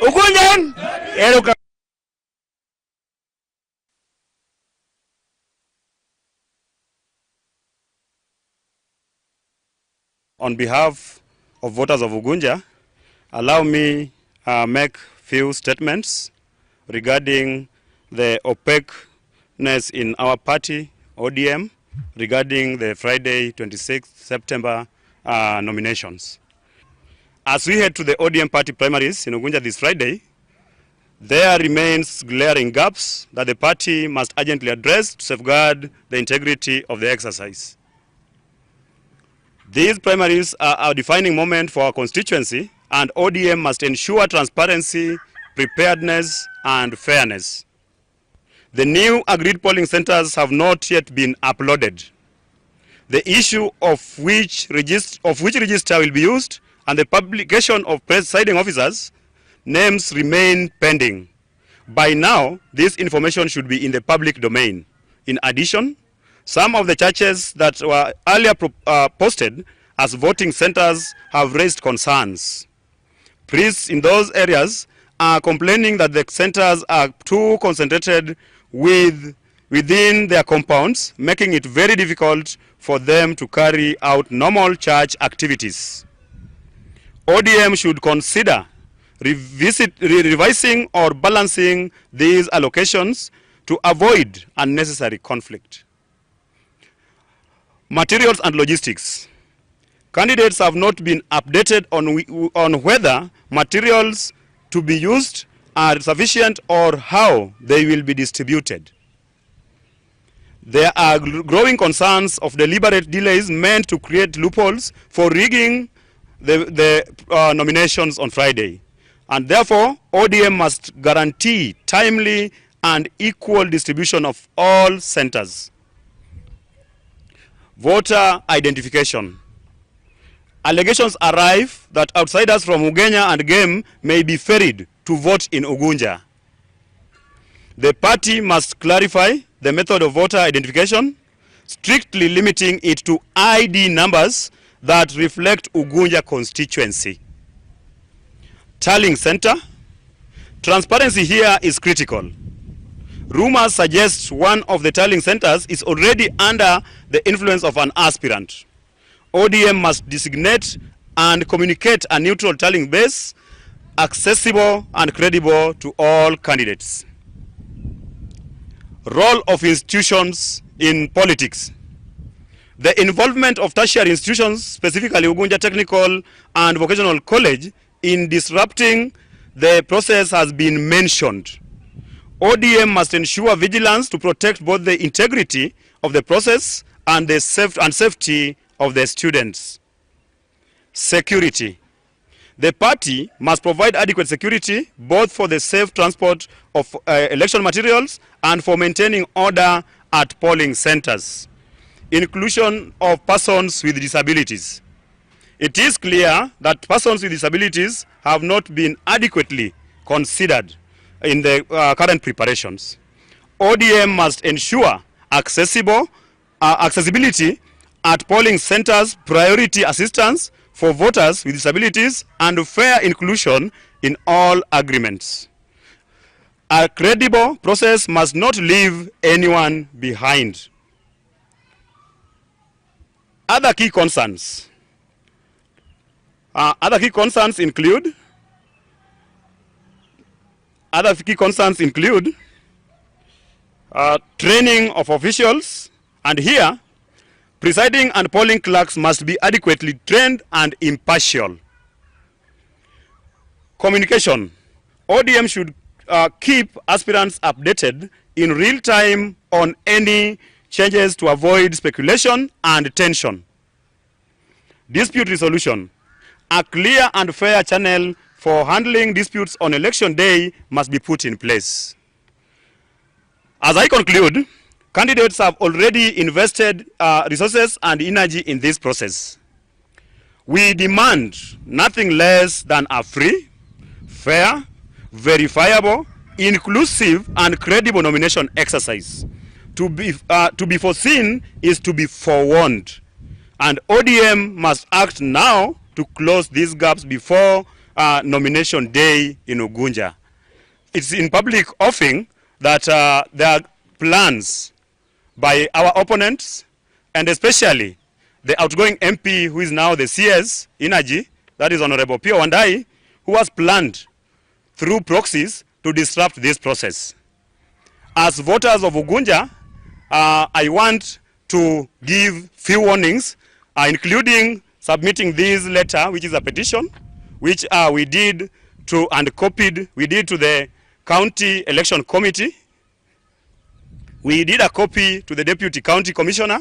Ugunja ODM. On behalf of voters of Ugunja, allow me make few statements regarding the opaqueness in our party, ODM, regarding the Friday 26th September nominations. As we head to the ODM party primaries in Ugunja this Friday, there remains glaring gaps that the party must urgently address to safeguard the integrity of the exercise. These primaries are a defining moment for our constituency, and ODM must ensure transparency, preparedness, and fairness. The new agreed polling centers have not yet been uploaded. The issue of which register will be used and the publication of presiding officers' names remain pending. By now, this information should be in the public domain. In addition, some of the churches that were earlier posted as voting centers have raised concerns. Priests in those areas are complaining that the centers are too concentrated within their compounds, making it very difficult for them to carry out normal church activities. ODM should consider revising or balancing these allocations to avoid unnecessary conflict. Materials and logistics. Candidates have not been updated on whether materials to be used are sufficient or how they will be distributed. There are growing concerns of deliberate delays meant to create loopholes for rigging the nominations on Friday. And therefore, ODM must guarantee timely and equal distribution of all centers. Voter identification. Allegations arrive that outsiders from Ugenya and Game may be ferried to vote in Ugunja. The party must clarify the method of voter identification, strictly limiting it to ID numbers that reflect Ugunja constituency. Tallying center. Transparency here is critical. Rumors suggest one of the tallying centers is already under the influence of an aspirant. ODM must designate and communicate a neutral tallying base, accessible and credible to all candidates. Role of institutions in politics. The involvement of tertiary institutions, specifically Ugunja Technical and Vocational College, in disrupting the process has been mentioned. ODM must ensure vigilance to protect both the integrity of the process and the safety of the students. Security. The party must provide adequate security both for the safe transport of election materials and for maintaining order at polling centers. Inclusion of persons with disabilities. It is clear that persons with disabilities have not been adequately considered in the current preparations. ODM must ensure accessibility at polling centers, priority assistance for voters with disabilities, and fair inclusion in all agreements. A credible process must not leave anyone behind. Other key concerns. include training of officials, and here, presiding and polling clerks must be adequately trained and impartial. Communication. ODM should keep aspirants updated in real time on any changes to avoid speculation and tension. Dispute resolution. A clear and fair channel for handling disputes on election day must be put in place. As I conclude, candidates have already invested resources and energy in this process. We demand nothing less than a free, fair, verifiable, inclusive, and credible nomination exercise. To be foreseen is to be forewarned. And ODM must act now to close these gaps before nomination day in Ugunja. It's in public offering that there are plans by our opponents, and especially the outgoing MP who is now the CS Energy, that is Honorable Pio Wandai, who has planned through proxies to disrupt this process. As voters of Ugunja, I want to give few warnings, including submitting this letter, which is a petition, which we did to and copied. We did to the County Election Committee. We did a copy to the Deputy County Commissioner.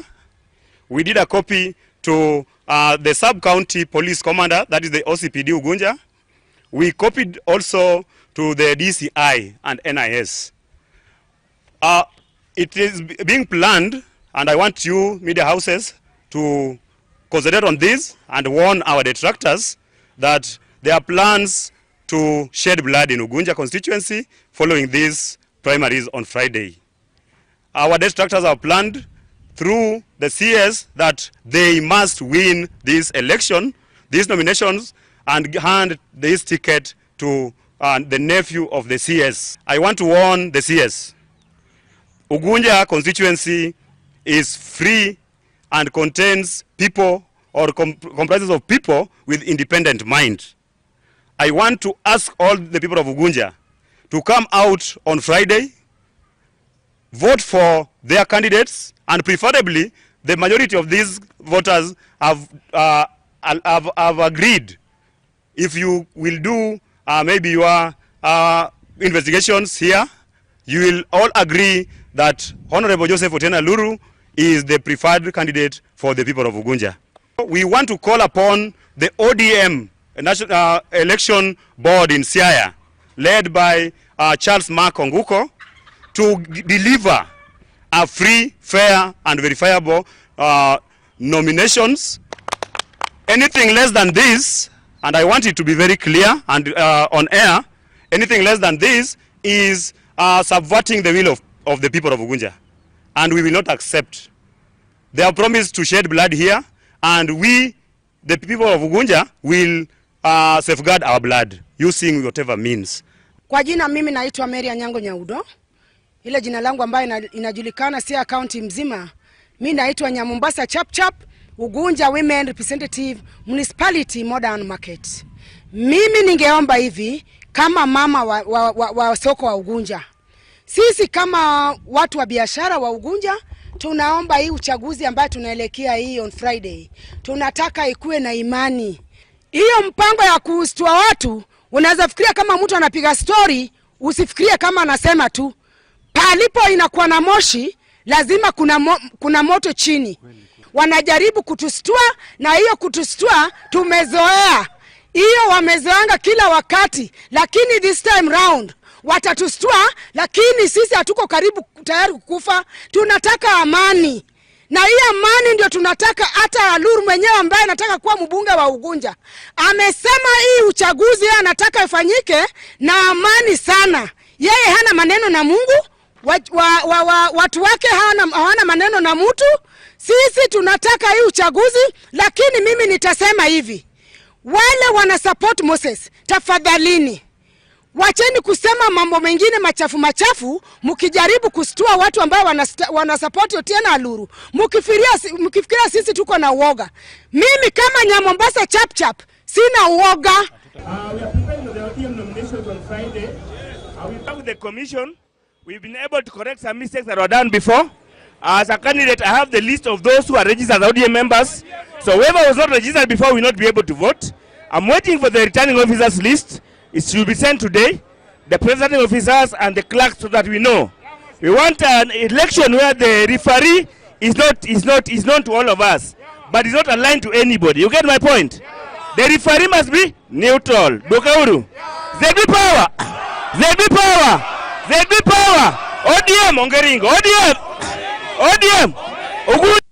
We did a copy to the Sub-County Police Commander, that is the OCPD Ugunja. We copied also to the DCI and NIS. It is being planned, and I want you media houses to concentrate on this and warn our detractors that there are plans to shed blood in Ugunja constituency following these primaries on Friday. Our detractors have planned through the CS that they must win this election, these nominations, and hand this ticket to the nephew of the CS. I want to warn the CS. Ugunja constituency is free and contains people or comprises of people with independent mind. I want to ask all the people of Ugunja to come out on Friday, vote for their candidates, and preferably the majority of these voters have agreed. If you will do maybe your investigations here, you will all agree that Honorable Joseph Otieno Luru is the preferred candidate for the people of Ugunja. We want to call upon the ODM, National Election Board in Siaya, led by Charles Mark Onguko, to deliver a free, fair, and verifiable nominations. Anything less than this, and I want it to be very clear and on air, anything less than this is subverting the will of the people of Ugunja, and we will not accept. They have promised to shed blood here, and we, the people of Ugunja, will safeguard our blood using whatever means. Kwa jina mimi naitwa Mary Anyango Nyaudo. Ile jina langu ambayo inajulikana Siaya County mzima. Mimi naitwa Nyamombasa Chap Ugunja Women Representative Municipality Modern Market. Mimi ningeomba hivi kama mama wa soko wa Ugunja. Sisi kama watu wa biashara wa Ugunja tunaomba hii uchaguzi ambayo tunaelekea hii on Friday. Tunataka ikuwe na imani. Hiyo mpango ya kustua watu, unaweza fikiria kama mtu anapiga story, usifikirie kama anasema tu. Palipo inakuwa na moshi, lazima kuna moto chini. Wanajaribu kutustua, na hiyo kutustua tumezoea. Hiyo wamezoanga kila wakati, lakini this time round watatustua, lakini sisi hatuko karibu tayari kukufa. Tunataka amani. Na hii amani ndio tunataka. Hata Luru mwenyewe ambaye anataka kuwa mbunge wa Ugunja amesema hii uchaguzi yeye anataka ifanyike na amani sana. Yeye hana maneno na Mungu, watu wake hawana maneno na mtu. Sisi tunataka hii uchaguzi, lakini mimi nitasema hivi. Wale wana support Moses, tafadhalini wacheni kusema mambo mengine machafu, mkijaribu kustua watu ambao wana support Otieno Luru. Mkifikiria sisi tuko na uoga. Mimi kama Nyamombasa Chap sina uoga. We are preparing the ODM nominations on Friday. We work with the commission. We've been able to correct some mistakes that were done before. As a candidate, I have the list of those who are registered as ODM members. So whoever was not registered before will not be able to vote. I'm waiting for the returning officers list. It should be sent today. The presiding officers and the clerks, so that we know. We want an election where the referee is known to all of us, but is not aligned to anybody. You get my point? The referee must be neutral. Dokauru. ZB power. ZB power. ZB power. ODM Ongeringo. ODM. Ugunja.